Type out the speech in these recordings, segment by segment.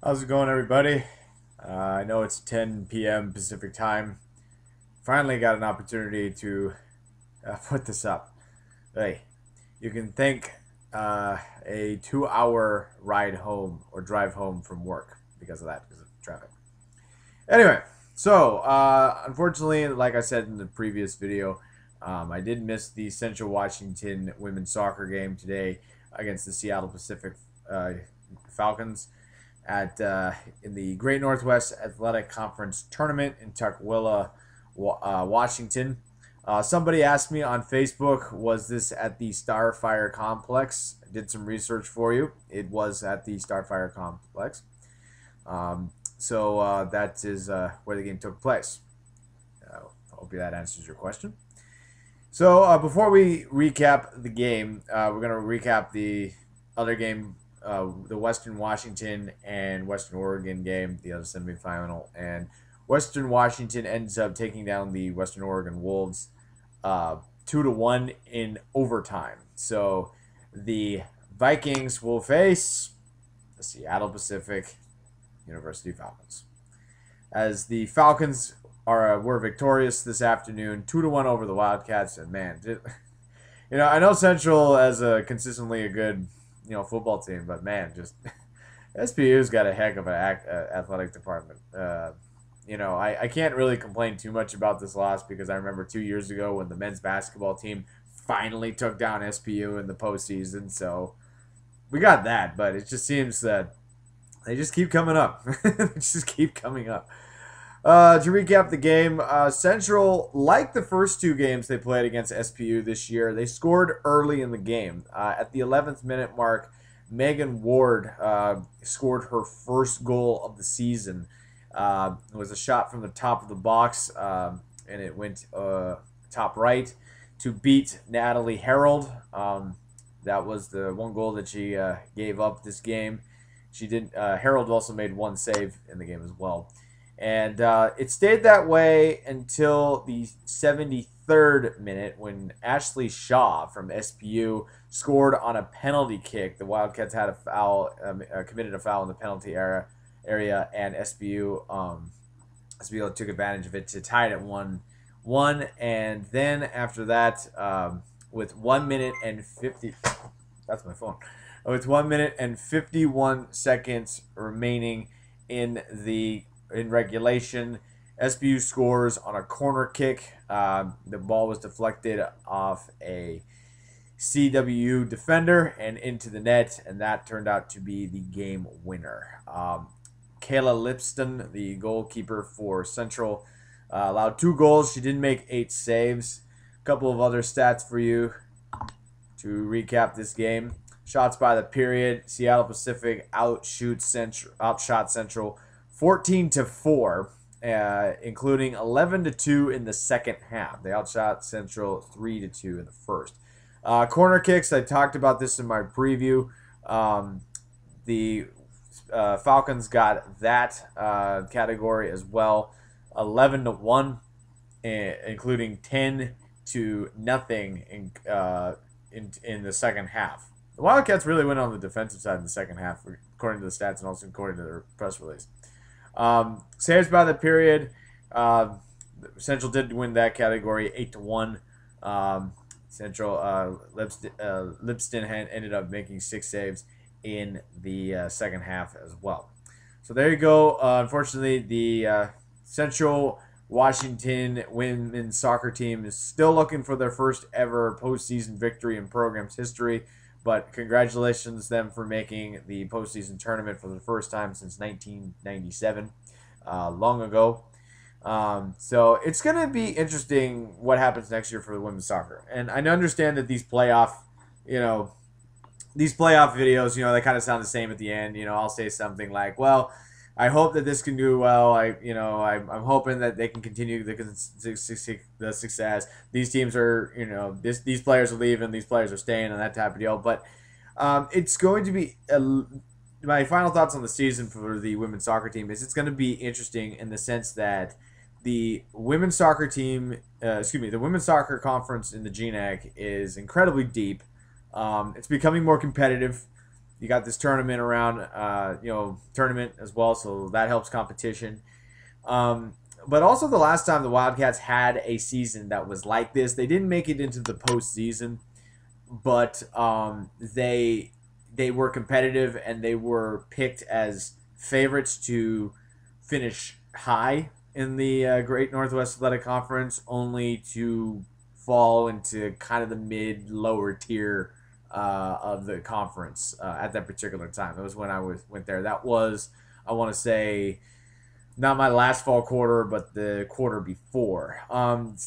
How's it going, everybody? I know it's 10 p.m. Pacific time. Finally got an opportunity to put this up. Hey, you can thank a 2 hour ride home or drive home from work because of that, because of traffic. Anyway, so unfortunately, like I said in the previous video, I did miss the Central Washington women's soccer game today against the Seattle Pacific uh, Falcons at in the Great Northwest Athletic Conference tournament in Tukwila, Washington. Somebody asked me on Facebook, was this at the Starfire Complex? I did some research for you. It was at the Starfire Complex. So that is where the game took place. I hope that answers your question. So before we recap the game, we're going to recap the other game, the Western Washington and Western Oregon game, the other semifinal. And Western Washington ends up taking down the Western Oregon Wolves 2-1 in overtime. So the Vikings will face the Seattle Pacific University Falcons. As the Falcons were victorious this afternoon, 2-1 over the Wildcats, and man, I know Central as a consistently a good football team, but man, just SPU's got a heck of an athletic department. I can't really complain too much about this loss because I remember 2 years ago when the men's basketball team finally took down SPU in the postseason, so we got that, but it just seems that they just keep coming up. They just keep coming up. To recap the game, Central, like the first two games they played against SPU this year, they scored early in the game. At the 11th minute mark, Megan Ward scored her first goal of the season. It was a shot from the top of the box, and it went top right to beat Natalie Harold. That was the one goal that she gave up this game. She did. Harold also made one save in the game as well. And it stayed that way until the 73rd minute when Ashley Shaw from SPU scored on a penalty kick. The Wildcats had a foul, committed a foul in the penalty area, and SPU took advantage of it to tie it at 1-1. And then after that, with 1 minute and 50, that's my phone. With 1 minute and 51 seconds remaining in regulation, SBU scores on a corner kick. The ball was deflected off a CWU defender and into the net, and that turned out to be the game winner. Kayla Lipston, the goalkeeper for Central, allowed 2 goals. She did make 8 saves. A couple of other stats for you to recap this game. Shots by the period, Seattle Pacific outshot Central 14-4, including 11-2 in the second half. They outshot Central 3-2 in the first. Corner kicks, I talked about this in my preview. The Falcons got that category as well, 11-1, including 10-0 in the second half. The Wildcats really went on the defensive side in the second half, according to the stats and also according to their press release. Saves by the period, Central did win that category 8-1. Central Lipston ended up making 6 saves in the second half as well. So there you go. Unfortunately, the Central Washington women's soccer team is still looking for their first ever postseason victory in program's history. But congratulations them for making the postseason tournament for the first time since 1997, long ago. So it's going to be interesting what happens next year for the women's soccer. And I understand that these playoff videos, they kind of sound the same at the end. I'll say something like, well, I hope that this can do well. I'm hoping that they can continue the success. These teams are, these players are leaving, these players are staying, and that type of deal. But it's going to be my final thoughts on the season for the women's soccer team is it's going to be interesting in the sense that the women's soccer team, the women's soccer conference in the GNAC is incredibly deep. It's becoming more competitive. you got this tournament around, tournament as well, so that helps competition. But also the last time the Wildcats had a season that was like this, they didn't make it into the postseason, but they were competitive and they were picked as favorites to finish high in the Great Northwest Athletic Conference, only to fall into kind of the mid lower tier of the conference at that particular time. That was when I went there. That was, I want to say, not my last fall quarter, but the quarter before.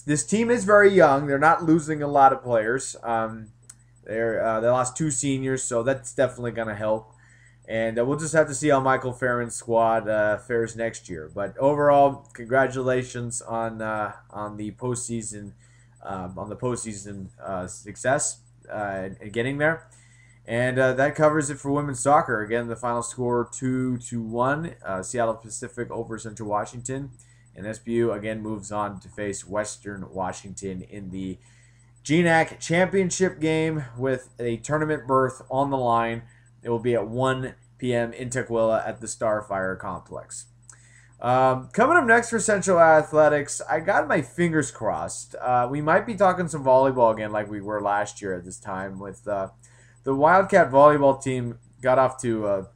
This team is very young. They're not losing a lot of players. They lost 2 seniors, so that's definitely going to help. And we'll just have to see how Michael Farron's squad fares next year. But overall, congratulations on the postseason success and getting there. And that covers it for women's soccer. Again, the final score 2-1. Seattle Pacific over Central Washington. And SBU again moves on to face Western Washington in the GNAC championship game with a tournament berth on the line. It will be at 1 p.m. in Tukwila at the Starfire Complex. Coming up next for Central Athletics, I got my fingers crossed. We might be talking some volleyball again like we were last year at this time with the Wildcat volleyball team got off to a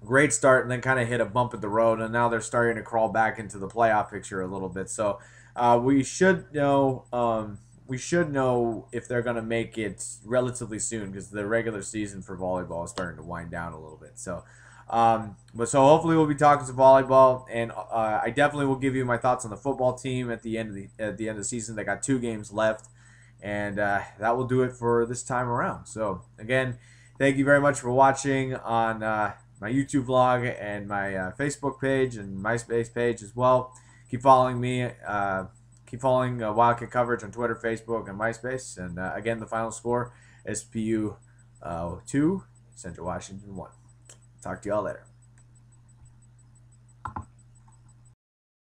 great start and then kind of hit a bump at the road, and now they're starting to crawl back into the playoff picture a little bit. So we should know if they're going to make it relatively soon because the regular season for volleyball is starting to wind down a little bit. So, but hopefully we'll be talking some volleyball, and I definitely will give you my thoughts on the football team at the end of the season. They got 2 games left. And that will do it for this time around. So, again, thank you very much for watching on my YouTube vlog and my Facebook page and MySpace page as well. Keep following me. Keep following Wildcat coverage on Twitter, Facebook, and MySpace. And, again, the final score, SPU 2, Central Washington 1. Talk to you all later.